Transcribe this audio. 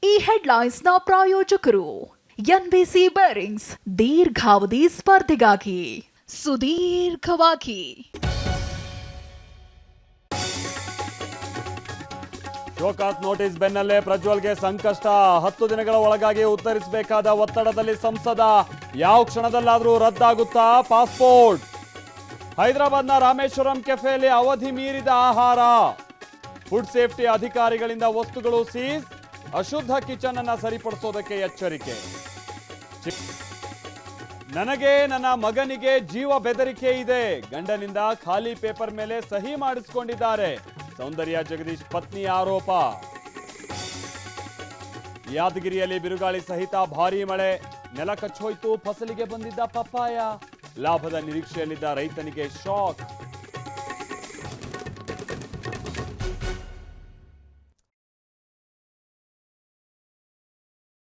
ಈ ಹೆಡ್ಲೈನ್ಸ್ ನ ಪ್ರಾಯೋಜಕರು ಎನ್ಬಿಸಿ ಬೇರಿಂಗ್ಸ್ ದೀರ್ಘಾವಧಿ ಸ್ಪರ್ಧೆಗಾಗಿ ಸುದೀರ್ಘವಾಗಿ. ಶೋಕಾಸ್ ನೋಟಿಸ್ ಬೆನ್ನಲ್ಲೇ ಪ್ರಜ್ವಲ್ಗೆ ಸಂಕಷ್ಟ. 10 ದಿನಗಳ ಒಳಗಾಗಿ ಉತ್ತರಿಸಬೇಕಾದ ಒತ್ತಡದಲ್ಲಿ ಸಂಸದ. ಯಾವ ಕ್ಷಣದಲ್ಲಾದರೂ ರದ್ದಾಗುತ್ತಾ ಪಾಸ್ಪೋರ್ಟ್? ಹೈದರಾಬಾದ್ನ ರಾಮೇಶ್ವರಂ ಕೆಫೆಯಲ್ಲಿ ಅವಧಿ ಮೀರಿದ ಆಹಾರ. ಫುಡ್ ಸೇಫ್ಟಿ ಅಧಿಕಾರಿಗಳಿಂದ ವಸ್ತುಗಳು ಸೀಸ್. ಅಶುದ್ಧ ಕಿಚನ್ ಅನ್ನ ಸರಿಪಡಿಸೋದಕ್ಕೆ ಎಚ್ಚರಿಕೆ. ನನಗೆ ನನ್ನ ಮಗನಿಗೆ ಜೀವ ಬೆದರಿಕೆ ಇದೆ. ಗಂಡನಿಂದ ಖಾಲಿ ಪೇಪರ್ ಮೇಲೆ ಸಹಿ ಮಾಡಿಸಿಕೊಂಡಿದ್ದಾರೆ. ಸೌಂದರ್ಯ ಜಗದೀಶ್ ಪತ್ನಿ ಆರೋಪ. ಯಾದಗಿರಿಯಲ್ಲಿ ಬಿರುಗಾಳಿ ಸಹಿತ ಭಾರೀ ಮಳೆ. ನೆಲ ಕಚ್ಚೋಯ್ತು. ಫಸಲಿಗೆ ಬಂದಿದ್ದ ಪಪ್ಪಾಯ. ಲಾಭದ ನಿರೀಕ್ಷೆಯಲ್ಲಿದ್ದ ರೈತನಿಗೆ ಶಾಕ್.